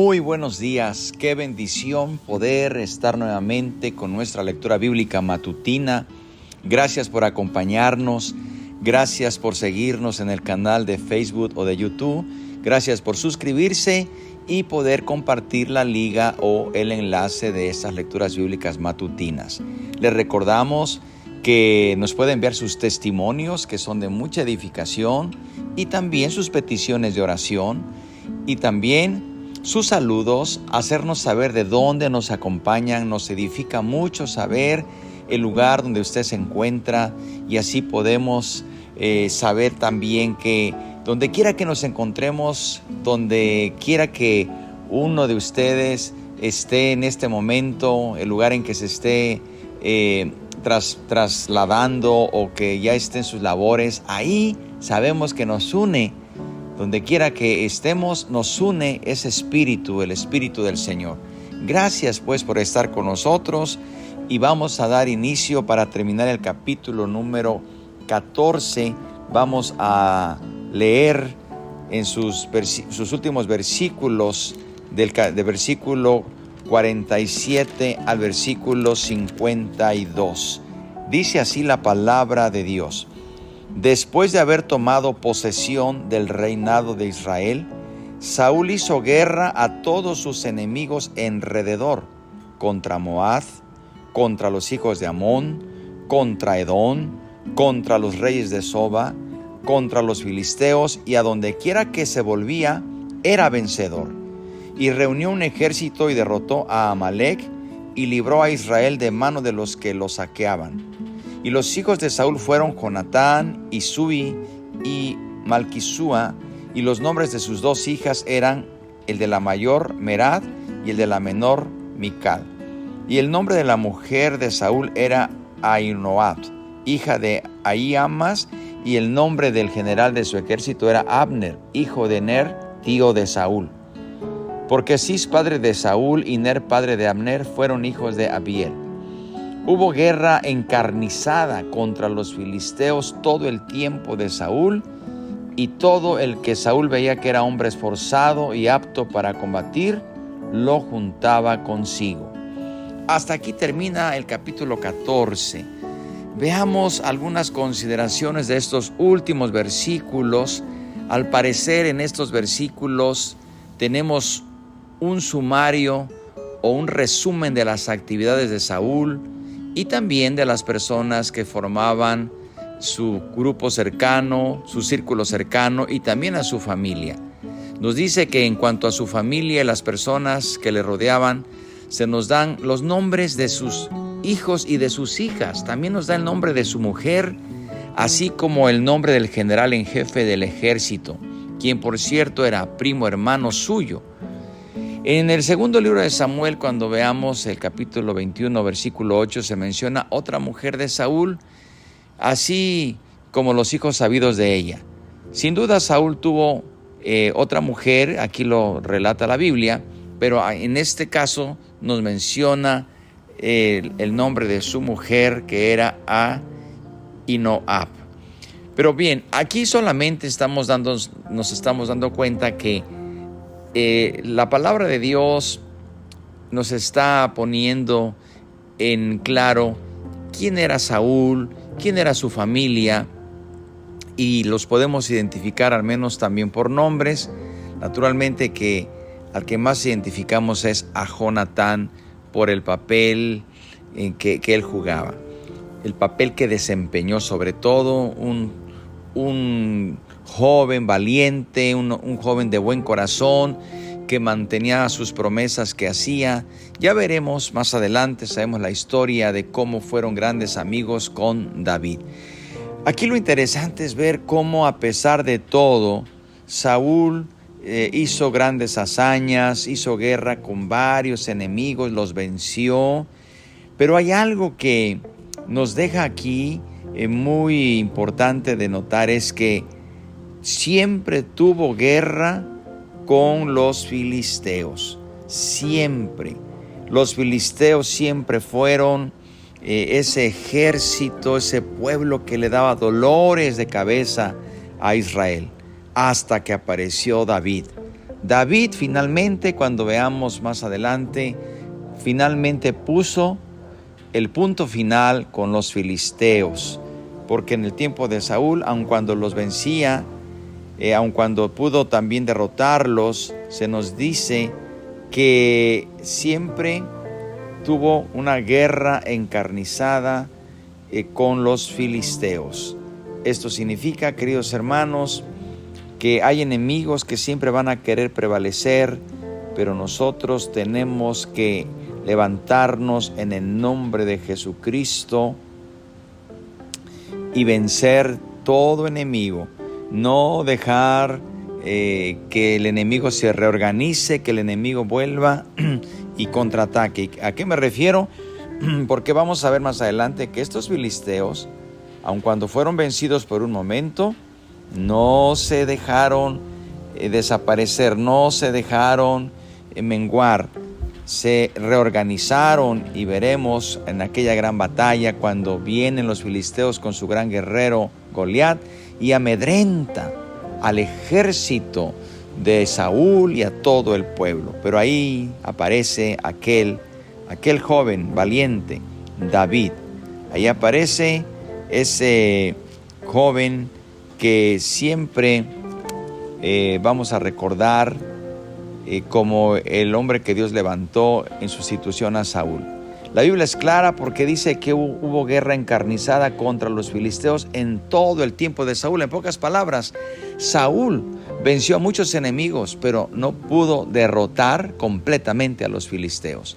Muy buenos días, qué bendición poder estar nuevamente con nuestra lectura bíblica matutina. Gracias por acompañarnos, gracias por seguirnos en el canal de Facebook o de YouTube, gracias por suscribirse y poder compartir la liga o el enlace de estas lecturas bíblicas matutinas. Les recordamos que nos pueden enviar sus testimonios que son de mucha edificación y también sus peticiones de oración y también sus saludos, hacernos saber de dónde nos acompañan. Nos edifica mucho saber el lugar donde usted se encuentra y así podemos saber también que donde quiera que nos encontremos, donde quiera que uno de ustedes esté en este momento, el lugar en que se esté trasladando o que ya esté en sus labores, ahí sabemos que nos une. Donde quiera que estemos, nos une ese espíritu, el espíritu del Señor. Gracias pues por estar con nosotros y vamos a dar inicio para terminar el capítulo número 14. Vamos a leer en sus últimos versículos, de versículo 47 al versículo 52. Dice así la palabra de Dios. Después de haber tomado posesión del reinado de Israel, Saúl hizo guerra a todos sus enemigos alrededor, contra Moab, contra los hijos de Amón, contra Edom, contra los reyes de Soba, contra los filisteos, y a donde quiera que se volvía, era vencedor. Y reunió un ejército y derrotó a Amalec, y libró a Israel de mano de los que lo saqueaban. Y los hijos de Saúl fueron Jonatán, Isui y Malquisúa, y los nombres de sus dos hijas eran el de la mayor Merab y el de la menor Mical. Y el nombre de la mujer de Saúl era Ahinoam, hija de Ahiamas, y el nombre del general de su ejército era Abner, hijo de Ner, tío de Saúl. Porque Cis, padre de Saúl, y Ner, padre de Abner, fueron hijos de Abiel. Hubo guerra encarnizada contra los filisteos todo el tiempo de Saúl, y todo el que Saúl veía que era hombre esforzado y apto para combatir, lo juntaba consigo. Hasta aquí termina el capítulo 14. Veamos algunas consideraciones de estos últimos versículos. Al parecer en estos versículos tenemos un sumario o un resumen de las actividades de Saúl y también de las personas que formaban su grupo cercano, su círculo cercano y también a su familia. Nos dice que en cuanto a su familia y las personas que le rodeaban, se nos dan los nombres de sus hijos y de sus hijas. También nos da el nombre de su mujer, así como el nombre del general en jefe del ejército, quien por cierto era primo hermano suyo. En el segundo libro de Samuel, cuando veamos el capítulo 21, versículo 8, se menciona otra mujer de Saúl, así como los hijos sabidos de ella. Sin duda Saúl tuvo otra mujer, aquí lo relata la Biblia, pero en este caso nos menciona el nombre de su mujer, que era Ahinoam. Pero bien, aquí solamente nos estamos dando cuenta que la palabra de Dios nos está poniendo en claro quién era Saúl, quién era su familia, y los podemos identificar al menos también por nombres. Naturalmente que al que más identificamos es a Jonatán por el papel que él jugaba, el papel que desempeñó, sobre todo un joven valiente, un joven de buen corazón que mantenía sus promesas que hacía. Ya veremos más adelante, sabemos la historia de cómo fueron grandes amigos con David. Aquí lo interesante es ver cómo, a pesar de todo, Saúl hizo grandes hazañas, hizo guerra con varios enemigos, los venció. Pero hay algo que nos deja aquí muy importante de notar, es que siempre tuvo guerra con los filisteos. Siempre. Los filisteos siempre fueron ese ejército, ese pueblo que le daba dolores de cabeza a Israel, hasta que apareció David. David finalmente, cuando veamos más adelante, finalmente puso el punto final con los filisteos, porque en el tiempo de Saúl, aun cuando los vencía, aun cuando pudo también derrotarlos, se nos dice que siempre tuvo una guerra encarnizada con los filisteos. Esto significa, queridos hermanos, que hay enemigos que siempre van a querer prevalecer, pero nosotros tenemos que levantarnos en el nombre de Jesucristo y vencer todo enemigo. No dejar que el enemigo se reorganice, que el enemigo vuelva y contraataque. ¿A qué me refiero? Porque vamos a ver más adelante que estos filisteos, aun cuando fueron vencidos por un momento, no se dejaron desaparecer, no se dejaron menguar, se reorganizaron, y veremos en aquella gran batalla cuando vienen los filisteos con su gran guerrero Goliat y amedrenta al ejército de Saúl y a todo el pueblo. Pero ahí aparece aquel joven valiente, David. Ahí aparece ese joven que siempre vamos a recordar como el hombre que Dios levantó en sustitución a Saúl. La Biblia es clara porque dice que hubo guerra encarnizada contra los filisteos en todo el tiempo de Saúl. En pocas palabras, Saúl venció a muchos enemigos, pero no pudo derrotar completamente a los filisteos.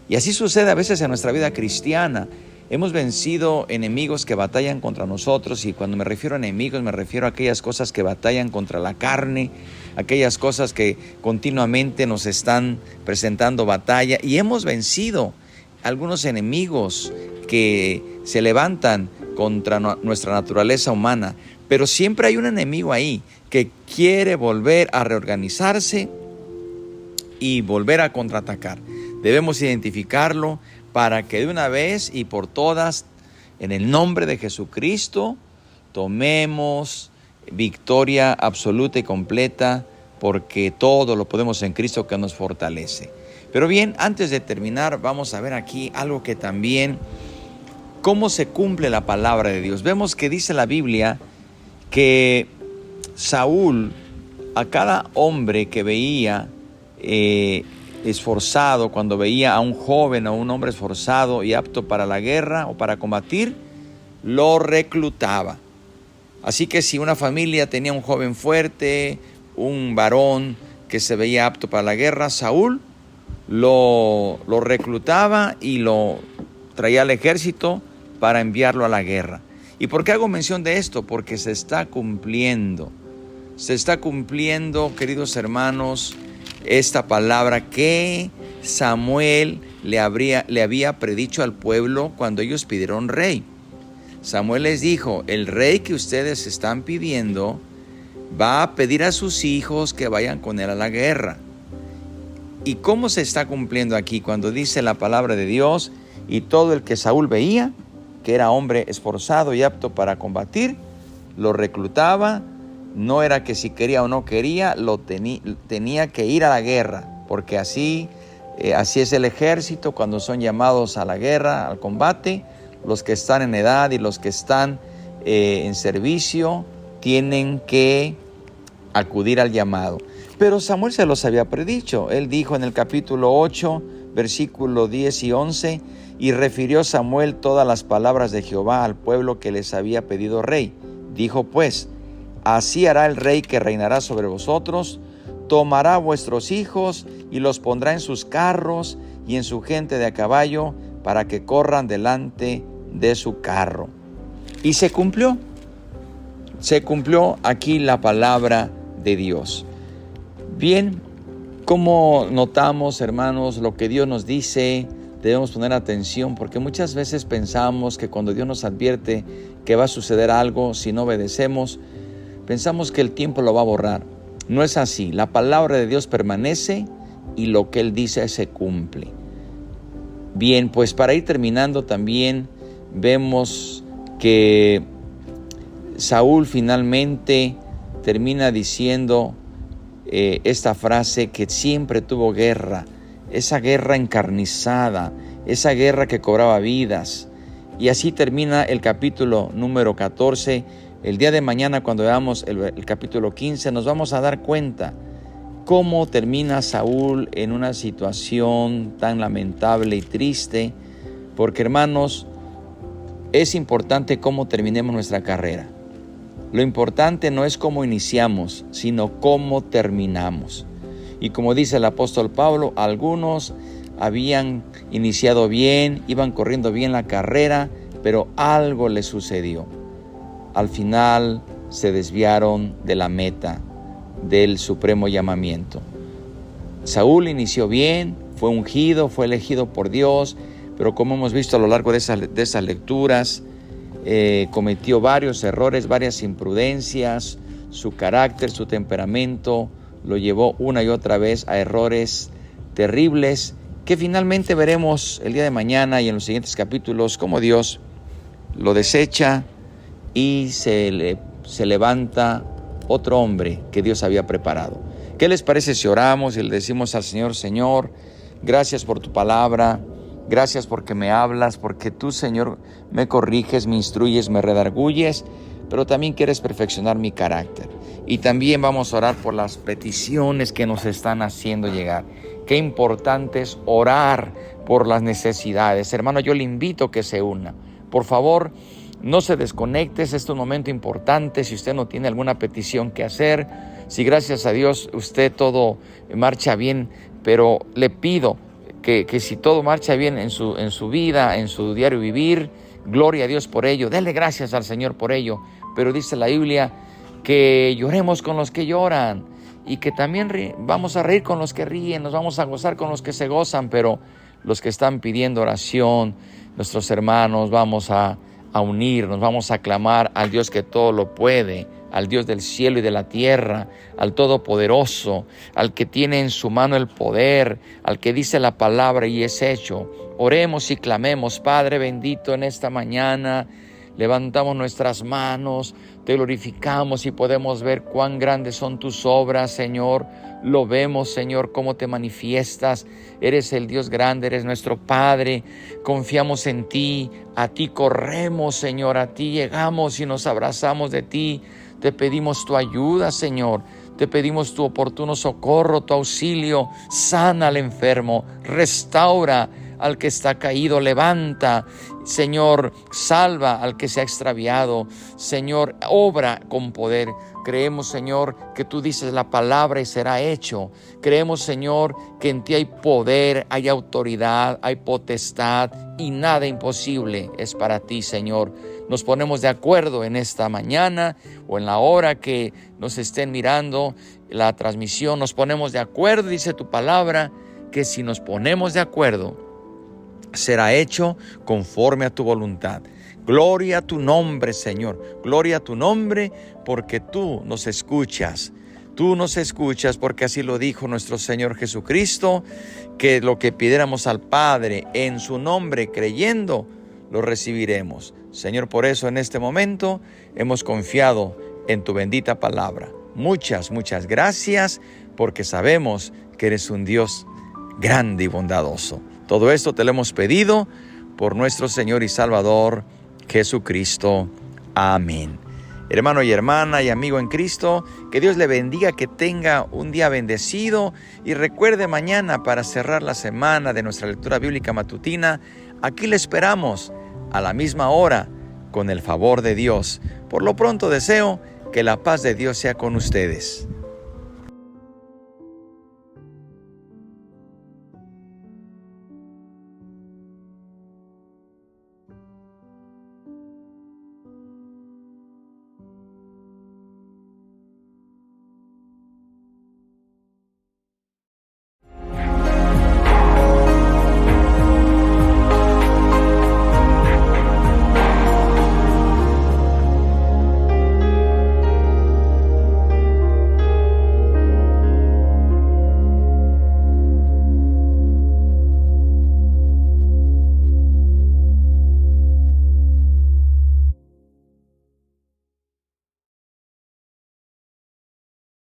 Y así sucede a veces en nuestra vida cristiana. Hemos vencido enemigos que batallan contra nosotros, y cuando me refiero a enemigos me refiero a aquellas cosas que batallan contra la carne, aquellas cosas que continuamente nos están presentando batalla, y hemos vencido algunos enemigos que se levantan contra nuestra naturaleza humana, pero siempre hay un enemigo ahí que quiere volver a reorganizarse y volver a contraatacar. Debemos identificarlo para que de una vez y por todas, en el nombre de Jesucristo, tomemos victoria absoluta y completa, porque todo lo podemos en Cristo que nos fortalece. Pero bien, antes de terminar, vamos a ver aquí algo que también, cómo se cumple la palabra de Dios. Vemos que dice la Biblia que Saúl, a cada hombre que veía esforzado, cuando veía a un joven o un hombre esforzado y apto para la guerra o para combatir, lo reclutaba. Así que si una familia tenía un joven fuerte, un varón que se veía apto para la guerra, Saúl lo reclutaba y lo traía al ejército para enviarlo a la guerra. ¿Y por qué hago mención de esto? Porque se está cumpliendo, queridos hermanos, esta palabra que Samuel le había predicho al pueblo cuando ellos pidieron rey. Samuel les dijo: el rey que ustedes están pidiendo va a pedir a sus hijos que vayan con él a la guerra. ¿Y cómo se está cumpliendo aquí? Cuando dice la palabra de Dios: y todo el que Saúl veía que era hombre esforzado y apto para combatir, lo reclutaba. No era que si quería o no quería, tenía que ir a la guerra, porque así es el ejército cuando son llamados a la guerra, al combate. Los que están en edad y los que están en servicio tienen que acudir al llamado. Pero Samuel se los había predicho. Él dijo en el capítulo 8, versículo 10 y 11, y refirió Samuel todas las palabras de Jehová al pueblo que les había pedido rey. Dijo pues: así hará el rey que reinará sobre vosotros, tomará vuestros hijos y los pondrá en sus carros y en su gente de a caballo, para que corran delante de su carro. Y se cumplió aquí la palabra de Dios. Bien, como notamos, hermanos, lo que Dios nos dice, debemos poner atención, porque muchas veces pensamos que cuando Dios nos advierte que va a suceder algo, si no obedecemos, pensamos que el tiempo lo va a borrar. No es así. La palabra de Dios permanece y lo que Él dice se cumple. Bien, pues para ir terminando también vemos que Saúl finalmente termina diciendo esta frase que siempre tuvo guerra, esa guerra encarnizada, esa guerra que cobraba vidas. Y así termina el capítulo número 14. El día de mañana, cuando veamos el capítulo 15, nos vamos a dar cuenta cómo termina Saúl en una situación tan lamentable y triste, porque hermanos, es importante cómo terminemos nuestra carrera. Lo importante no es cómo iniciamos, sino cómo terminamos. Y como dice el apóstol Pablo, algunos habían iniciado bien, iban corriendo bien la carrera, pero algo les sucedió. Al final se desviaron de la meta, del supremo llamamiento. Saúl inició bien, fue ungido, fue elegido por Dios, pero como hemos visto a lo largo de esas lecturas, cometió varios errores, varias imprudencias. Su carácter, su temperamento lo llevó una y otra vez a errores terribles que finalmente veremos el día de mañana y en los siguientes capítulos cómo Dios lo desecha y se levanta otro hombre que Dios había preparado. ¿Qué les parece si oramos y le decimos al Señor: Señor, gracias por tu palabra, gracias porque me hablas, porque tú, Señor, me corriges, me instruyes, me redarguyes, pero también quieres perfeccionar mi carácter. Y también vamos a orar por las peticiones que nos están haciendo llegar. Qué importante es orar por las necesidades. Hermano, yo le invito a que se una. Por favor, no se desconecte, este es un momento importante. Si usted no tiene alguna petición que hacer, si gracias a Dios usted todo marcha bien, pero le pido que si todo marcha bien en su vida, en su diario vivir, gloria a Dios por ello, dele gracias al Señor por ello. Pero dice la Biblia que lloremos con los que lloran y que también vamos a reír con los que ríen, nos vamos a gozar con los que se gozan, pero los que están pidiendo oración, nuestros hermanos, vamos a unirnos, vamos a clamar al Dios que todo lo puede, al Dios del cielo y de la tierra, al Todopoderoso, al que tiene en su mano el poder, al que dice la palabra y es hecho. Oremos y clamemos. Padre bendito, en esta mañana levantamos nuestras manos, te glorificamos y podemos ver cuán grandes son tus obras, Señor. Lo vemos, Señor, cómo te manifiestas. Eres el Dios grande, eres nuestro Padre. Confiamos en ti, a ti corremos, Señor, a ti llegamos y nos abrazamos de ti. Te pedimos tu ayuda, Señor. Te pedimos tu oportuno socorro, tu auxilio. Sana al enfermo, restaura al que está caído, levanta. Señor, salva al que se ha extraviado. Señor, obra con poder. Creemos, Señor, que tú dices la palabra y será hecho. Creemos, Señor, que en ti hay poder, hay autoridad, hay potestad y nada imposible es para ti, Señor. Nos ponemos de acuerdo en esta mañana o en la hora que nos estén mirando la transmisión. Nos ponemos de acuerdo, dice tu palabra, que si nos ponemos de acuerdo, será hecho conforme a tu voluntad. Gloria a tu nombre, Señor. Gloria a tu nombre, porque tú nos escuchas. Tú nos escuchas porque así lo dijo nuestro Señor Jesucristo, que lo que pidiéramos al Padre en su nombre creyendo, lo recibiremos. Señor, por eso en este momento hemos confiado en tu bendita palabra. Muchas gracias, porque sabemos que eres un Dios grande y bondadoso. Todo esto te lo hemos pedido por nuestro Señor y Salvador Jesucristo. Amén. Hermano y hermana y amigo en Cristo, que Dios le bendiga, que tenga un día bendecido y recuerde mañana para cerrar la semana de nuestra lectura bíblica matutina. Aquí le esperamos a la misma hora con el favor de Dios. Por lo pronto deseo que la paz de Dios sea con ustedes.